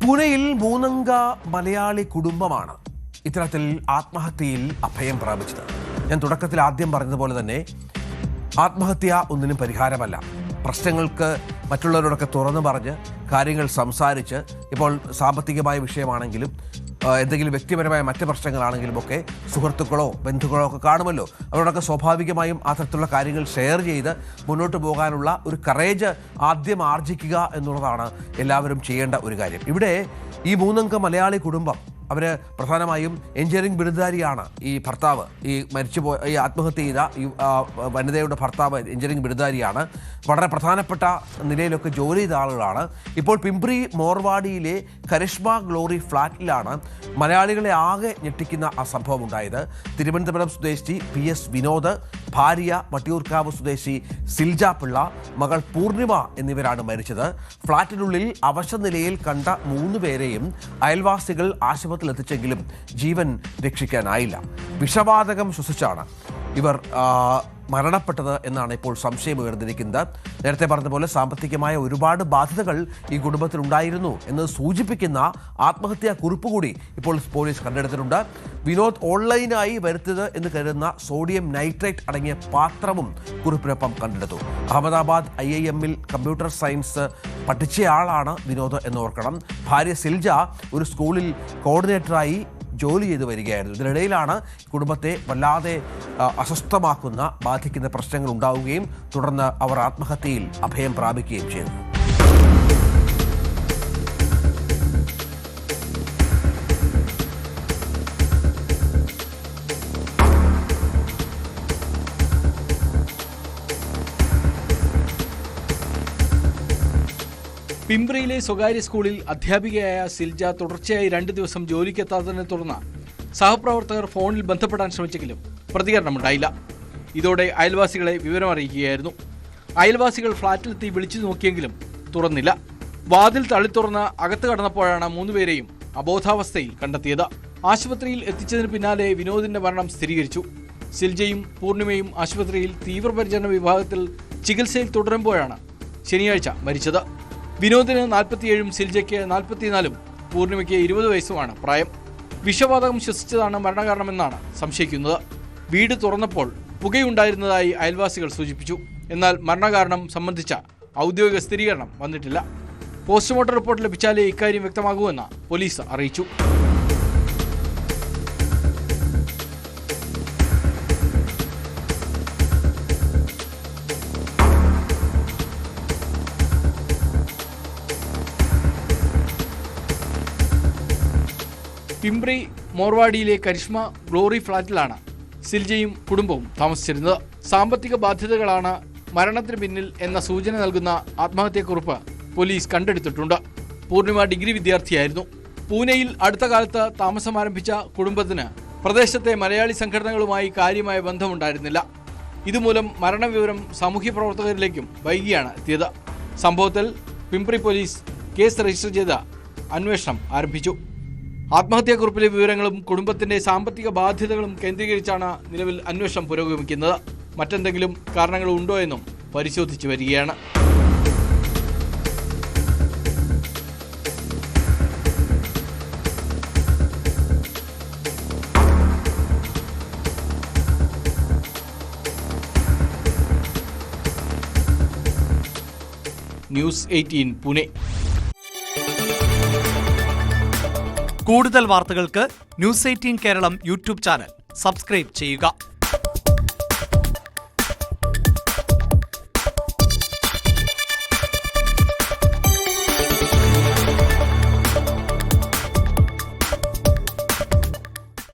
പൂനെയിൽ മൂന്നംഗ മലയാളി കുടുംബമാണ് ഇത്തരത്തിൽ ആത്മഹത്യയിൽ അഭയം പ്രാപിച്ചത്. ഞാൻ തുടക്കത്തിൽ ആദ്യം പറഞ്ഞതുപോലെ തന്നെ ആത്മഹത്യ ഒന്നിനും പരിഹാരമല്ല. പ്രശ്നങ്ങൾക്ക് മറ്റുള്ളവരോടൊക്കെ തുറന്നു പറഞ്ഞ് കാര്യങ്ങൾ സംസാരിച്ച്, ഇപ്പോൾ സാമ്പത്തികമായ വിഷയമാണെങ്കിലും എന്തെങ്കിലും വ്യക്തിപരമായ മറ്റ് പ്രശ്നങ്ങളാണെങ്കിലും ഒക്കെ സുഹൃത്തുക്കളോ ബന്ധുക്കളോ ഒക്കെ കാണുമല്ലോ. അവരോടൊക്കെ സ്വാഭാവികമായും അത്തരത്തിലുള്ള കാര്യങ്ങൾ ഷെയർ ചെയ്ത് മുന്നോട്ട് പോകാനുള്ള ഒരു കറേജ് ആദ്യം ആർജിക്കുക എന്നുള്ളതാണ് എല്ലാവരും ചെയ്യേണ്ട ഒരു കാര്യം. ഇവിടെ ഈ മൂന്നംഗ മലയാളി കുടുംബം, അവർ പ്രധാനമായും എഞ്ചിനീയറിംഗ് ബിരുദധാരിയാണ്. ഈ ഭർത്താവ്, ഈ ആത്മഹത്യ ചെയ്ത ഈ വനിതയുടെ ഭർത്താവ് എഞ്ചിനീയറിംഗ് ബിരുദധാരിയാണ്. വളരെ പ്രധാനപ്പെട്ട നിലയിലൊക്കെ ജോലി ചെയ്ത ആളുകളാണ്. ഇപ്പോൾ പിംപ്രി മോർവാഡിയിലെ കരിഷ്മ ഗ്ലോറി ഫ്ലാറ്റിലാണ് മലയാളികളെ ആകെ ഞെട്ടിക്കുന്ന ആ സംഭവം ഉണ്ടായത്. തിരുവനന്തപുരം സ്വദേശി PS വിനോദ്, ഭാര്യ വട്ടിയൂർക്കാവ് സ്വദേശി സിൽജ പിള്ള, മകൾ പൂർണിമ എന്നിവരാണ് മരിച്ചത്. ഫ്ളാറ്റിനുള്ളിൽ അവശനിലയിൽ കണ്ട 3 പേരെയും അയൽവാസികൾ ആശുപത്രിയിലെത്തിച്ചെങ്കിലും ജീവൻ രക്ഷിക്കാനായില്ല. വിഷവാതകം ശ്വസിച്ചാണ് ഇവർ മരണപ്പെട്ടത് എന്നാണ് ഇപ്പോൾ സംശയം ഉയർന്നിരിക്കുന്നത്. നേരത്തെ പറഞ്ഞതുപോലെ സാമ്പത്തികമായ ഒരുപാട് ബാധ്യതകൾ ഈ കുടുംബത്തിലുണ്ടായിരുന്നു എന്ന് സൂചിപ്പിക്കുന്ന ആത്മഹത്യാ കുറിപ്പ് കൂടി ഇപ്പോൾ പോലീസ് കണ്ടെടുത്തിട്ടുണ്ട്. വിനോദ് ഓൺലൈനായി വരുത്തിയത് എന്ന് കരുതുന്ന സോഡിയം നൈട്രേറ്റ് അടങ്ങിയ പാത്രവും കുറിപ്പിനൊപ്പം കണ്ടെടുത്തു. അഹമ്മദാബാദ് IIM-ൽ കമ്പ്യൂട്ടർ സയൻസ് പഠിച്ചയാളാണ് വിനോദ് എന്നോർക്കണം. ഭാര്യ സിൽജ ഒരു സ്കൂളിൽ കോർഡിനേറ്ററായി ജോലി ചെയ്തു വരികയായിരുന്നു. ഇതിനിടയിലാണ് കുടുംബത്തെ വല്ലാതെ അസ്വസ്ഥമാക്കുന്ന, ബാധിക്കുന്ന പ്രശ്നങ്ങൾ ഉണ്ടാവുകയും തുടർന്ന് അവർ ആത്മഹത്യയിൽ അഭയം പ്രാപിക്കുകയും ചെയ്തു. പിംപ്രിയിലെ സ്വകാര്യ സ്കൂളിൽ അധ്യാപികയായ സിൽജ തുടർച്ചയായി 2 ദിവസം ജോലിക്കെത്താത്തതിനെ തുടർന്ന് സഹപ്രവർത്തകർ ഫോണിൽ ബന്ധപ്പെടാൻ ശ്രമിച്ചെങ്കിലും പ്രതികരണമുണ്ടായില്ല. ഇതോടെ അയൽവാസികളെ വിവരം അറിയിക്കുകയായിരുന്നു. അയൽവാസികൾ ഫ്ളാറ്റിലെത്തി വിളിച്ചു നോക്കിയെങ്കിലും തുറന്നില്ല. വാതിൽ തള്ളിത്തുറന്ന് അകത്ത് കടന്നപ്പോഴാണ് 3 പേരെയും അബോധാവസ്ഥയിൽ കണ്ടെത്തിയത്. ആശുപത്രിയിൽ എത്തിച്ചതിന് പിന്നാലെ വിനോദിന്റെ മരണം സ്ഥിരീകരിച്ചു. സിൽജയും പൂർണിമയും ആശുപത്രിയിൽ തീവ്രപരിചരണ വിഭാഗത്തിൽ ചികിത്സയിൽ തുടരുമ്പോഴാണ് ശനിയാഴ്ച മരിച്ചത്. വിനോദിന് 47ഉം സിൽജയ്ക്ക് 44ഉം പൂർണിമയ്ക്ക് 20 വയസ്സുമാണ് പ്രായം. വിഷവാതകം ശ്വസിച്ചതാണ് മരണകാരണമെന്നാണ് സംശയിക്കുന്നത്. വീട് തുറന്നപ്പോൾ പുകയുണ്ടായിരുന്നതായി അയൽവാസികൾ സൂചിപ്പിച്ചു. എന്നാൽ മരണകാരണം സംബന്ധിച്ച ഔദ്യോഗിക സ്ഥിരീകരണം വന്നിട്ടില്ല. പോസ്റ്റ്മോർട്ടം റിപ്പോർട്ട് ലഭിച്ചാലേ ഇക്കാര്യം വ്യക്തമാകുമെന്ന് പോലീസ് അറിയിച്ചു. പിംപ്രി മോർവാഡിയിലെ കരിഷ്മ ഗ്ലോറി ഫ്ളാറ്റിലാണ് സിൽജയും കുടുംബവും താമസിച്ചിരുന്നത്. സാമ്പത്തിക ബാധ്യതകളാണ് മരണത്തിന് പിന്നിൽ എന്ന സൂചന നൽകുന്ന ആത്മഹത്യക്കുറിപ്പ് പോലീസ് കണ്ടെടുത്തിട്ടുണ്ട്. പൂർണിമ ഡിഗ്രി വിദ്യാർത്ഥിയായിരുന്നു. പൂനെയിൽ അടുത്ത കാലത്ത് താമസം ആരംഭിച്ച കുടുംബത്തിന് പ്രദേശത്തെ മലയാളി സംഘടനകളുമായി കാര്യമായ ബന്ധമുണ്ടായിരുന്നില്ല. ഇതുമൂലം മരണവിവരം സാമൂഹ്യ പ്രവർത്തകരിലേക്കും വൈകിയാണ് എത്തിയത്. സംഭവത്തിൽ പിംപ്രി പോലീസ് കേസ് രജിസ്റ്റർ ചെയ്ത് അന്വേഷണം ആരംഭിച്ചു. ആത്മഹത്യാക്കുറിപ്പിലെ വിവരങ്ങളും കുടുംബത്തിന്റെ സാമ്പത്തിക ബാധ്യതകളും കേന്ദ്രീകരിച്ചാണ് നിലവിൽ അന്വേഷണം പുരോഗമിക്കുന്നത്. മറ്റെന്തെങ്കിലും കാരണങ്ങൾ ഉണ്ടോ എന്നും പരിശോധിച്ചു വരികയാണ്. ന്യൂസ് 18 പൂനെ. കൂടുതൽ വാർത്തകൾക്ക് news 18 Keralam YouTube channel subscribe ചെയ്യുക.